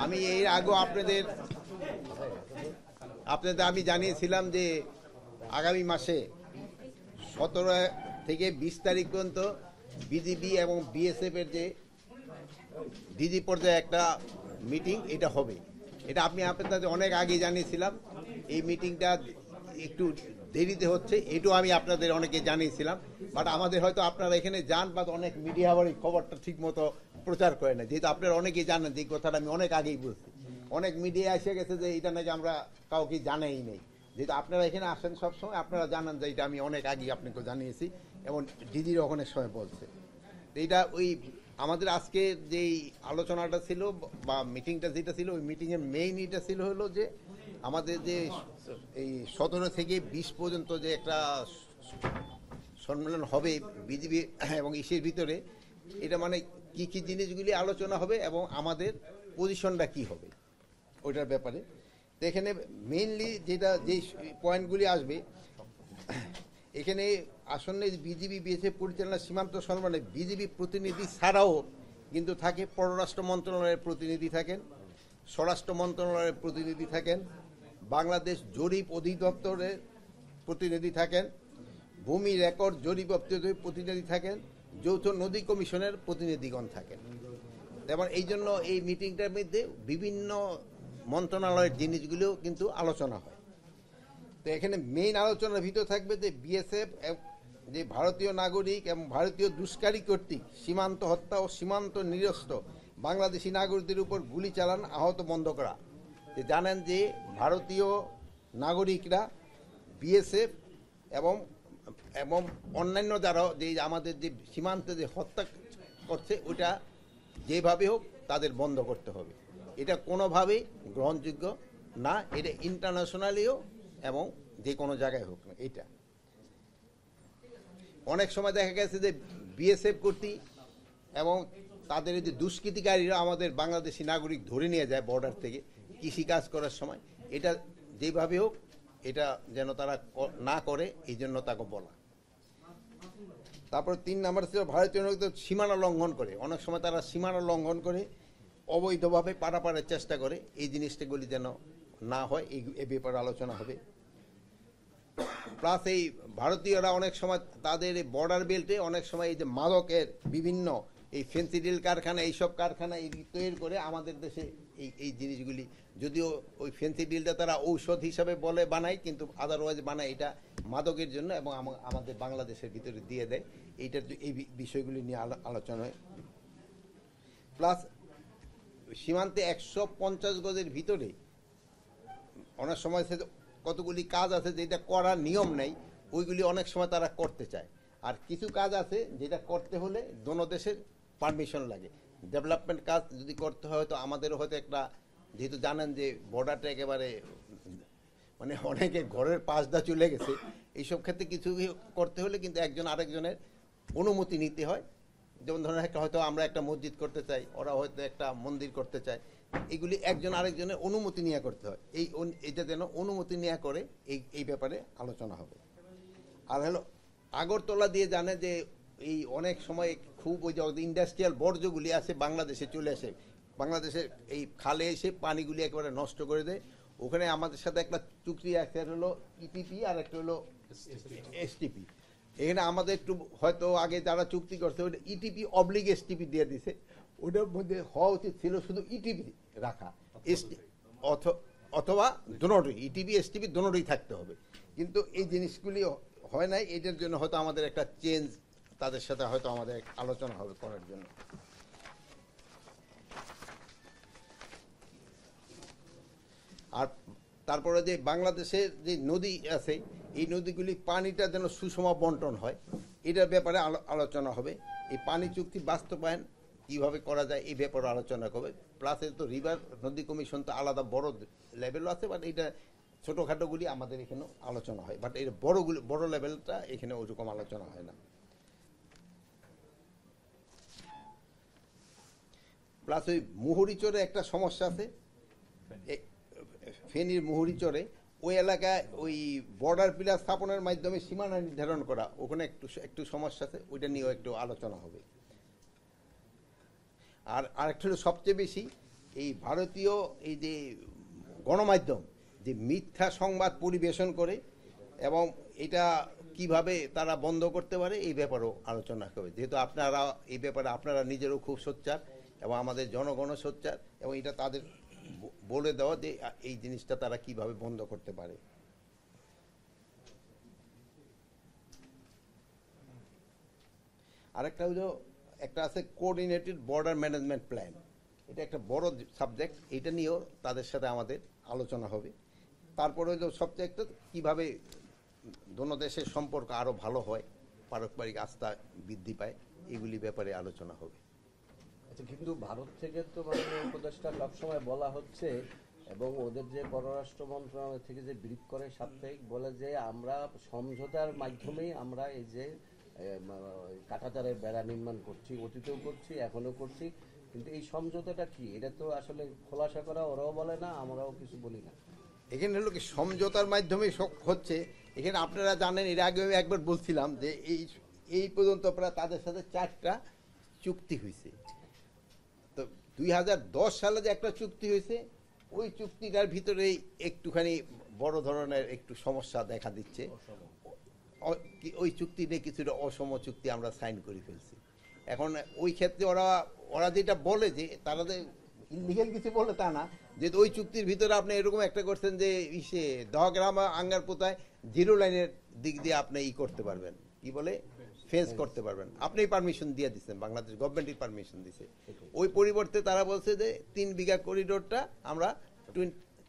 আমি এর আগে আপনাদের আমি জানিয়েছিলাম যে আগামী মাসে 17 থেকে 20 তারিখ পর্যন্ত বিজিবি এবং বিএসএফ এর যে ডিজি পর্যায়ে একটা মিটিং এটা হবে। এটা আপনাদের অনেক আগে জানিয়েছিলাম। এই মিটিংটা একটু দেরিতে হচ্ছে, এটাও আমি আপনাদের অনেকে জানিয়েছিলাম। বাট আমাদের হয়তো আপনারা এখানে যান বা অনেক মিডিয়া আবার এই খবরটা ঠিক মতো প্রচার করে না, যেহেতু আপনারা অনেকেই জানেন যে কথাটা আমি অনেক আগেই বলছি। অনেক মিডিয়া এসে গেছে যে এটা নাকি আমরা কাউকে জানাই নেই। যেহেতু আপনারা এখানে আসেন সবসময়, আপনারা জানান যে এটা আমি অনেক আগেই আপনাকে জানিয়েছি এবং দিদির অনেক সময় বলছে। এইটা ওই আমাদের আজকে যেই আলোচনাটা ছিল বা মিটিংটা যেটা ছিল, ওই মিটিংয়ের মেইন এটা ছিল হলো যে আমাদের যে এই 17 থেকে 20 পর্যন্ত যে একটা সম্মেলন হবে বিজিবি এবং ইসির ভিতরে, এটা মানে কি কি জিনিসগুলি আলোচনা হবে এবং আমাদের পজিশনটা কি হবে ওইটার ব্যাপারে। তো এখানে মেইনলি যে পয়েন্টগুলি আসবে, এখানে আসন্ন বিজিবি বিএসএফ পরিচালনা সীমান্ত সম্মেলনে বিজিবি প্রতিনিধি ছাড়াও কিন্তু থাকে পররাষ্ট্র মন্ত্রণালয়ের প্রতিনিধি থাকেন, স্বরাষ্ট্র মন্ত্রণালয়ের প্রতিনিধি থাকেন, বাংলাদেশ জরিপ অধিদপ্তরের প্রতিনিধি থাকেন, ভূমি রেকর্ড জরিপ দপ্তরের প্রতিনিধি থাকেন, যৌথ নদী কমিশনের প্রতিনিধিগণ থাকেন। যেমন এই জন্য এই মিটিংটার মধ্যে বিভিন্ন মন্ত্রণালয়ের জিনিসগুলিও কিন্তু আলোচনা হয়। তো এখানে মেইন আলোচনার ভিতর থাকবে যে বিএসএফ যে ভারতীয় নাগরিক এবং ভারতীয় দুষ্কারী কর্তৃক সীমান্ত হত্যা ও সীমান্ত নিরস্ত বাংলাদেশি নাগরিকদের উপর গুলি চালান আহত বন্ধ করা। যে জানেন যে ভারতীয় নাগরিকরা বিএসএফ এবং এবং অন্যান্য যারা যে আমাদের যে সীমান্তে যে হত্যা করছে, ওটা যেভাবে হোক তাদের বন্ধ করতে হবে। এটা কোনোভাবেই গ্রহণযোগ্য না, এটা ইন্টারন্যাশনালিও এবং যে কোনো জায়গায় হোক না। এটা অনেক সময় দেখা গেছে যে বিএসএফ কর্তৃক এবং তাদের যে দুষ্কৃতিকারীরা আমাদের বাংলাদেশি নাগরিক ধরে নিয়ে যায় বর্ডার থেকে কৃষিকাজ করার সময়। এটা যেভাবে হোক এটা যেন তারা না করে, এই জন্য তাকে বলা। তারপর 3 নম্বর ছিল ভারতীয় নাগরিকদের সীমানা লঙ্ঘন করে। অনেক সময় তারা সীমানা লঙ্ঘন করে অবৈধভাবে পারাপারের চেষ্টা করে, এই জিনিসটাগুলি যেন না হয়, এই ব্যাপারে আলোচনা হবে। প্লাস এই ভারতীয়রা অনেক সময় তাদের বর্ডার বেল্টে অনেক সময় এই যে মাদকের বিভিন্ন এই ফেন্সিডিল কারখানা, এইসব কারখানা তৈরি করে আমাদের দেশে এই জিনিসগুলি, যদিও ওই ফেন্সিডিলটা তারা ঔষধ হিসাবে বলে বানায়, কিন্তু আদারওয়াইজ বানায় এটা মাদকের জন্য এবং আমাদের বাংলাদেশের ভিতরে দিয়ে দেয়। এইটার এই বিষয়গুলি নিয়ে আলোচনা হয়। প্লাস সীমান্তে 150 গজের ভিতরে অনেক সময় কতগুলি কাজ আছে যেটা করার নিয়ম নেই, ওইগুলি অনেক সময় তারা করতে চায়। আর কিছু কাজ আছে যেটা করতে হলে দোনো দেশের পারমিশন লাগে। ডেভেলপমেন্ট কাজ যদি করতে হয়, তো আমাদেরও হয়তো একটা, যেহেতু জানেন যে বর্ডারটা একেবারে মানে অনেকে ঘরের পাশ দা চলে গেছে, এইসব ক্ষেত্রে কিছু করতে হলে কিন্তু একজন আরেকজনের অনুমতি নিতে হয়। যেমন ধরেন হয়তো আমরা একটা মসজিদ করতে চাই, ওরা হয়তো একটা মন্দির করতে চায়, এগুলি একজন আরেকজনের অনুমতি নিয়ে করতে হয়। এইটা যেন অনুমতি নেওয়া করে, এই ব্যাপারে আলোচনা হবে। আর হলো আগরতলা দিয়ে জানে যে এই অনেক সময় খুব ওই যে ইন্ডাস্ট্রিয়াল বর্জ্যগুলি আছে বাংলাদেশে চলে আসে, বাংলাদেশের এই খালে এসে পানিগুলি একেবারে নষ্ট করে দেয়। ওখানে আমাদের সাথে একটা চুক্তি আছে, হলো ইটিপি আর একটা হলো এসটিপি। এখানে আমাদের একটু হয়তো আগে যারা চুক্তি করছে ওইটা ইটিপি অবলিগ এসটিপি দিয়ে দিছে, ওটার মধ্যে হওয়া উচিত ছিল শুধু ইটিপি রাখা, অথবা দোনোটাই ইটিপি এসটিপি দোনোটাই থাকতে হবে। কিন্তু এই জিনিসগুলি হয় নাই, এটার জন্য হয়তো আমাদের একটা চেঞ্জ তাদের সাথে হয়তো আমাদের আলোচনা হবে করার জন্য। আর তারপরে যে বাংলাদেশের যে নদী আছে, এই নদীগুলি পানিটা যেন সুষম বন্টন হয়, এটার ব্যাপারে আলোচনা হবে। এই পানি চুক্তি বাস্তবায়ন কীভাবে করা যায় এই ব্যাপারে আলোচনা করবে। প্লাস তো রিভার নদী কমিশন তো আলাদা বড় লেভেলও আছে, বাট এটা ছোটোখাটোগুলি আমাদের এখানেও আলোচনা হয়, বাট এর বড় লেভেলটা এখানে ওরকম আলোচনা হয় না। প্লাস ওই মুহুরিচরে একটা সমস্যা আছে, ফেনীর মুহুরিচরে ওই এলাকায় ওই বর্ডার পিলার স্থাপনের মাধ্যমে সীমানা নির্ধারণ করা, ওখানে একটু সমস্যা আছে, ওইটা নিয়েও একটু আলোচনা হবে। আর আরেকটা হলো সবচেয়ে বেশি এই ভারতীয় এই যে গণমাধ্যম যে মিথ্যা সংবাদ পরিবেশন করে এবং এটা কিভাবে তারা বন্ধ করতে পারে এই ব্যাপারেও আলোচনা হবে, যেহেতু আপনারা এই ব্যাপারে আপনারা নিজেরও খুব সোচ্চার এবং আমাদের জনগণও সোচ্চার, এবং এটা তাদের বলে দেওয়া যে এই জিনিসটা তারা কিভাবে বন্ধ করতে পারে। আরেকটা হলো একটা আছে কোঅর্ডিনেটেড বর্ডার ম্যানেজমেন্ট প্ল্যান, এটা একটা বড় সাবজেক্ট, এটা নিয়েও তাদের সাথে আমাদের আলোচনা হবে। তারপরে হলো সবচেয়ে একটা কীভাবে দোনো দেশের সম্পর্ক আরও ভালো হয়, পারস্পরিক আস্থা বৃদ্ধি পায়, এগুলি ব্যাপারে আলোচনা হবে। আচ্ছা, কিন্তু ভারত থেকে তো মাননীয় উপদেষ্টা সবসময় বলা হচ্ছে এবং ওদের যে পররাষ্ট্র মন্ত্রণালয় থেকে যে ব্রিফ করে সাপ্তাহিক বলে যে আমরা সমঝোতার মাধ্যমেই আমরা এই যে কাঁটাতারের বেড়া নির্মাণ করছি, অতীতেও করছি, এখনো করছি, কিন্তু এই সমঝোতাটা কি এটা তো আসলে খোলাসা করা ওরাও বলে না, আমরাও কিছু বলি না। এখানে হলো কি সমঝোতার মাধ্যমে হচ্ছে, এখানে আপনারা জানেন এর আগে একবার বলছিলাম যে এই পর্যন্ত প্রায় তাদের সাথে 4টা চুক্তি হয়েছে। তো 2010 সালে যে একটা চুক্তি হয়েছে, ওই চুক্তিটার ভিতরেই একটুখানি বড় ধরনের একটু সমস্যা দেখা দিচ্ছে। ওই চুক্তি নিয়ে কিছুটা অসম চুক্তি আমরা সাইন করে ফেলছি। এখন ওই ক্ষেত্রে ওরা যেটা বলে যে তারা যে ইলিগাল কিছু বলে তা না, যেহেতু ওই চুক্তির ভিতরে আপনি এরকম একটা করছেন যে দহগ্রাম আঙ্গার পোতায় 0 লাইনের দিক দিয়ে আপনি করতে পারবেন, কি বলে ফেন্স করতে পারবেন, আপনি পারমিশন দিয়ে দিচ্ছেন, বাংলাদেশ গভর্নমেন্টই পারমিশন দিছে। ওই পরিবর্তে তারা বলছে যে 3 বিঘা করিডোরটা আমরা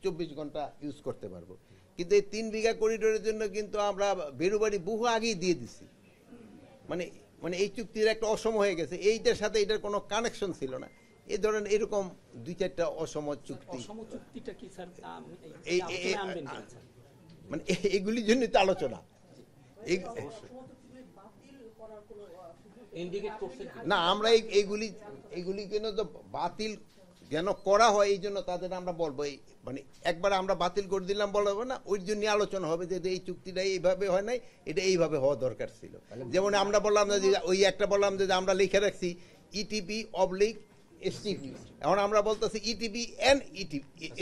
24 ঘন্টা ইউজ করতে পারবো, কিন্তু এই 3 বিঘা করিডোরের জন্য কিন্তু আমরা বেরুবাড়ি বহু আগেই দিয়ে দিছি। মানে এই চুক্তির একটা অসম হয়ে গেছে, এইটার সাথে এটার কোনো কানেকশন ছিল না। এই ধরেন এরকম 2-4টা অসম চুক্তি, মানে এগুলির জন্য তো আলোচনা। না, আমরা এইগুলি কেন তো বাতিল যেন করা হয়, এই জন্য তাদের আমরা বলবো, মানে একবার আমরা বাতিল করে দিলাম বলবো না, ওই জন্য আলোচনা হবে যে এই চুক্তিটা এইভাবে হয় নাই, এটা এইভাবে হওয়া দরকার ছিল। যেমন আমরা বললাম যে ওই একটা বললাম যে আমরা লিখে রাখছি ইটিপি অবলিক এসটিপি, এখন আমরা বলতেছি ইটিপি এন্ড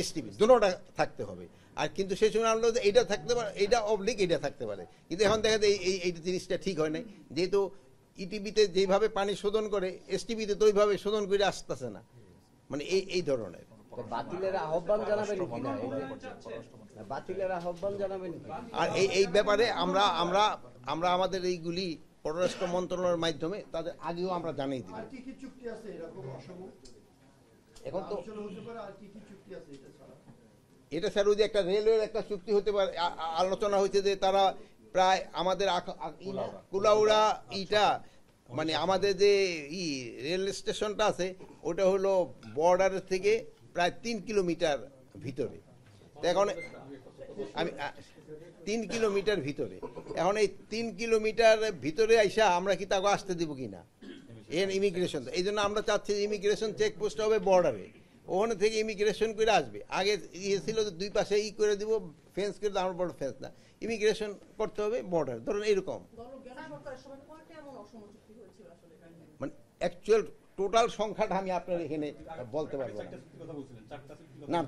এসটিপি দুটোটা থাকতে হবে। আর কিন্তু সেই সময় আমরা এইটা থাকতে পারে, এইটা অবলিক এটা থাকতে পারে, কিন্তু এখন দেখা যায় এই জিনিসটা ঠিক হয় নাই, যেহেতু ইটিপিতে যেভাবে পানি শোধন করে এসটিপিতে তো ওইভাবে শোধন করে আসতেছে না, মানে এই ধরনের। বাতিলের আহ্বান জানাবেন কিনা, বাতিলের আহ্বান জানাবেন কি? আর এই ব্যাপারে আমরা আমাদের এইগুলি পররাষ্ট্র মন্ত্রণালয়ের মাধ্যমে তাদের আগেও আমরা জানিয়ে দিই। এখন তো এটা স্যার ওই যে একটা রেলওয়ের একটা চুক্তি হতে পারে, আলোচনা হয়েছে যে তারা প্রায় আমাদের কুলাউড়া মানে আমাদের যে রেল স্টেশনটা আছে ওটা হলো বর্ডারের থেকে প্রায় 3 কিলোমিটার ভিতরে। এখন আমি 3 কিলোমিটার ভিতরে, এখন এই 3 কিলোমিটার ভিতরে আইসা আমরা কি তাকে আসতে দিব কিনা ইমিগ্রেশন, এই জন্য আমরা চাচ্ছি ইমিগ্রেশন চেকপোস্ট হবে বর্ডারে, ওখানে থেকে ইমিগ্রেশন করে আসবে। আগে ছিল যে 2 পাশে করে দিব ফেন্স করে, আমার বড় ফেন্স না, ইমিগ্রেশন করতে হবে বর্ডার, ধরুন এরকম। মানে অ্যাকচুয়াল টোটাল সংখ্যাটা আমি আপনার এখানে বলতে পারবো না।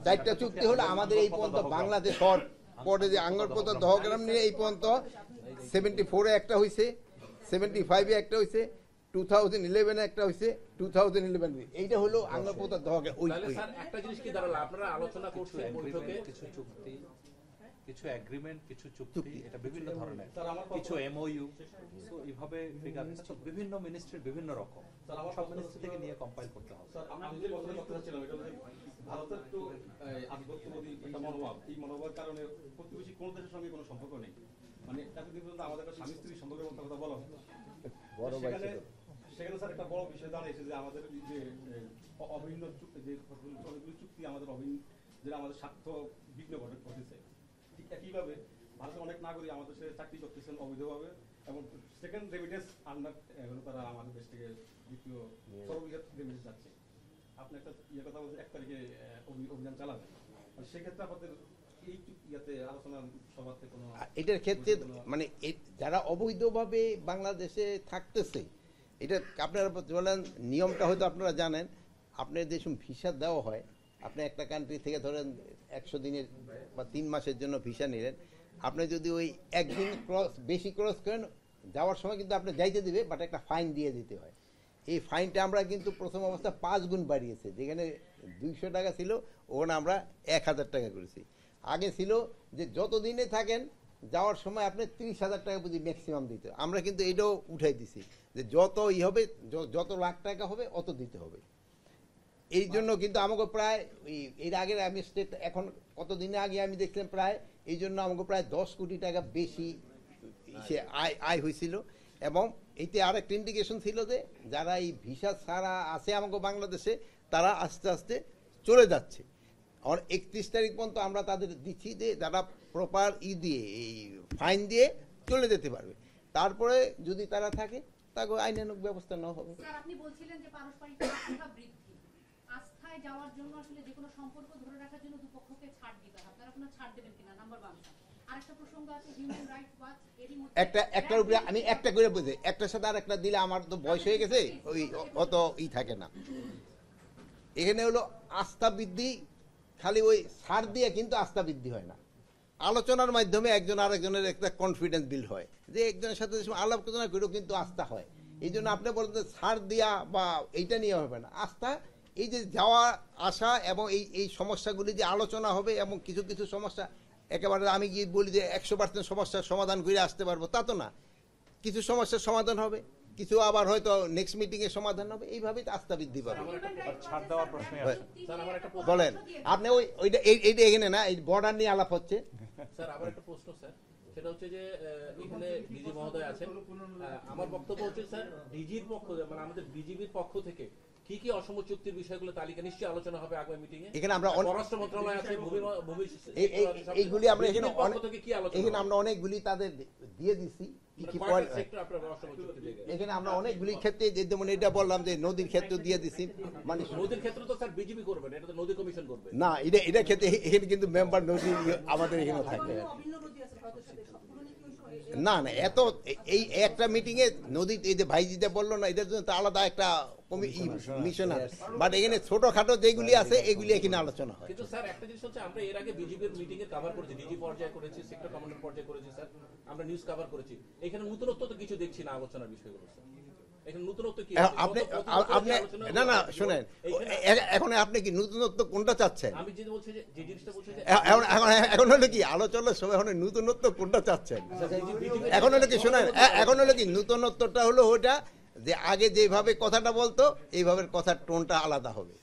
4টা চুক্তি হলো আমাদের এই পর্যন্ত বাংলাদেশ পরে যে আঙ্গরপোতা দহগ্রাম নিয়ে এই পর্যন্ত 74-এ একটা হয়েছে, 75-এ একটা হয়েছে, 2011-এ একটা হয়েছে, 2011 এইটা হলো আঙ্গরপোতা দহগ্রাম। ওই একটা জিনিস কি দাঁড়ালো, আপনারা আলোচনা করছেন বৈঠকে কিছু চুক্তি, কিছু এগ্রিমেন্ট, কিছু চুক্তি, এটা বিভিন্ন ধরনের, কিছু এমওইউ, সো এইভাবে ফিগার বিভিন্ন মিনিস্ট্রির বিভিন্ন রকম, সব মিনিস্ট্রি থেকে নিয়ে কম্পাইল করতে হবে। আমি যে কথাটা বলতে চাচ্ছিলাম এটা হচ্ছে ভারতের তো আধিপত্যবাদী একটা মনোভাব, এই মনোভাবের কারণে প্রতিবেশী কোন দেশের সঙ্গে কোনো সম্পর্ক নেই, মানে এতদিন পর্যন্ত আমাদের একটা স্বামী স্ত্রীর সম্পর্কের মতো কথা বলা হতো। সেখানে স্যার একটা বড় বিষয় দাঁড়িয়েছে যে আমাদের যে অভিন্ন চুক্তি, যে অনেকগুলি চুক্তি আমাদের অভিন্ন, যেটা আমাদের স্বার্থ বিঘ্ন ঘটেছে। ঠিক একইভাবে ভারতের অনেক নাগরিক আমাদের দেশে চাকরি করতেছেন অবৈধভাবে, এবং সেকেন্ড রেমিটেন্স আন্ডার এখনো তারা আমাদের দেশ থেকে দ্বিতীয় সর্ববৃহৎ রেমিটেন্স যাচ্ছে। আপনি একটা কথা বলছেন 1 তারিখে অভিযান চালাবেন, সেক্ষেত্রে আমাদের এই ইয়াতে আলোচনা সভাতে কোনো এটার ক্ষেত্রে মানে যারা অবৈধভাবে বাংলাদেশে থাকতেছে, এটা আপনারা বলেন নিয়মটা হয়তো আপনারা জানেন, আপনার দেশে ভিসা দেওয়া হয় আপনি একটা কান্ট্রি থেকে ধরেন 100 দিনের বা 3 মাসের জন্য ভিসা নিলেন, আপনি যদি ওই একদিন বেশি ক্রস করেন, যাওয়ার সময় কিন্তু আপনি যাইতে দিবে, বাট একটা ফাইন দিয়ে দিতে হয়। এই ফাইনটা আমরা কিন্তু প্রথম অবস্থা 5 গুণ বাড়িয়েছে, যেখানে 200 টাকা ছিল ওখানে আমরা 1000 টাকা করেছি। আগে ছিল যে যত দিনে থাকেন যাওয়ার সময় আপনি 30,000 টাকা বুঝি ম্যাক্সিমাম দিতে, আমরা কিন্তু এটাও উঠাই দিছি যে যত হবে যত লাখ টাকা হবে অত দিতে হবে। এই জন্য কিন্তু আমাকে প্রায় এর আগের আমি স্টেট এখন কতদিনে আগে আমি দেখলাম প্রায় এই জন্য আমাকে প্রায় 10 কোটি টাকা বেশি সে আয় হয়েছিল। এবং এইতে আরেকটা ইন্ডিকেশন ছিল যে যারা এই ভিসা ছাড়া আছে আমাকে বাংলাদেশে তারা আস্তে আস্তে চলে যাচ্ছে। আর 31 তারিখ পর্যন্ত আমরা তাদের দিচ্ছি যে যারা প্রপার দিয়ে এই ফাইন দিয়ে চলে যেতে পারবে, তারপরে যদি তারা থাকে তাকে আইনানুগ ব্যবস্থা নেওয়া হবে। স্যার, আপনি বলছিলেন যে পারস্পরিক আস্থা বৃদ্ধি, আস্থায় যাওয়ার জন্য আসলে যে কোনো সম্পর্ক ধরে রাখার জন্য দুপক্ষকে ছাড় দিতে হয়, আপনারা কোনো ছাড় দেবেন কিনা? নাম্বার 1। আরেকটা প্রসঙ্গ আছে হিউম্যান রাইটস ওয়াচ, এরই মধ্যে একটার উপরে আমি একটা করে বুঝে একটার সাথে আর একটা দিলে আমার তো বয়স হয়ে গেছে, ওই অত থাকে না। এখানে হলো আস্থা বৃদ্ধি, খালি ওই ছাড় দিয়ে কিন্তু আস্থা বৃদ্ধি হয় না। আলোচনার মাধ্যমে একজন আরেকজনের একটা কনফিডেন্স বিল্ড হয়, যে একজনের সাথে আলোচনা করেও কিন্তু আস্থা হয়। এই জন্য আপনি বলেন যে ছাড় দিয়া বা এইটা নিয়ে হবে না, আস্থা এই যে যাওয়া আসা এবং এই সমস্যাগুলি যে আলোচনা হবে, এবং কিছু কিছু সমস্যা একেবারে আমি গিয়ে বলি যে 100% সমস্যার সমাধান করে আসতে পারবো তা তো না, কিছু সমস্যার সমাধান হবে, কিছু আবার হয়তো নেক্সট মিটিং এর সমাধান হবে, এইভাবেই তো আস্থা বৃদ্ধি পাবে। ছাড় দেওয়ার প্রশ্নে আছে স্যার আমার একটা প্রশ্ন, বলেন আপনি ওইটা এইটা এখানে না, এই বর্ডার নিয়ে আলাপ হচ্ছে। স্যার আমার একটা প্রশ্ন স্যার, সেটা হচ্ছে যে এখানে ডিজি মহোদয় আছেন, আমার বক্তব্য হচ্ছে স্যার ডিজির পক্ষ মানে আমাদের বিজিবির পক্ষ থেকে কি কি অসম চুক্তির বিষয়গুলো তালিকা নিশ্চয়ই আলোচনা হবে আগামী মিটিং এ। এখানে আমরা পররাষ্ট্র মন্ত্রণালয় আছে, ভূমি এইগুলি আমরা এখানে বিজিবির পক্ষ থেকে কি আলোচনা এখানে আমরা অনেকগুলি তাদের দিয়ে দিছি কি কি পয়েন্ট। সেক্টর আপনারা অসম চুক্তি থেকে এখানে আমরা অনেকগুলি ক্ষেত্রে যেমন এটা বললাম যে নদীর ক্ষেত্রে দিয়ে দিছি, মানে নদীর ক্ষেত্রে তো স্যার বিজিবি করবেন, এটা তো নদী কমিশন করবে না, এটা ক্ষেত্রে এখানে কিন্তু মেম্বার নদী আমাদের এখানে থাকে না। না এত এই একটা মিটিং এ নদী এই যে ভাইজিটা বললো না, এটার জন্য তো আলাদা একটা মিশন আছে, বাট এখানে ছোটখাটো যেগুলি আছে এগুলি এখানে আলোচনা হয়। কিন্তু স্যার একটা জিনিস হচ্ছে আমরা এর আগে বিজিবির মিটিং এ কভার করেছি, ডিজি পর্যায়ে করেছি, সেক্টর কমান্ডার পর্যায়ে করেছি স্যার, আমরা নিউজ কভার করেছি। এখানে নতুনত্ব তো কিছু দেখছি না আলোচনার বিষয়গুলো স্যার, এখানে নতুনত্ব কি আপনি না না শুনেন, এখন আপনি কি নতুনত্ব কোনটা চাচ্ছেন? আমি যেটা বলছি যে জিনিসটা বলছি যে এখন হলো কি আলোচনার সময় এখন নতুনত্ব কোনটা চাচ্ছেন? এখন হলো কি শুনেন, এখন হলো কি নতুনত্বটা হলো ওইটা যে আগে যেভাবে কথাটা বলতো এইভাবে কথার টোনটা আলাদা হবে।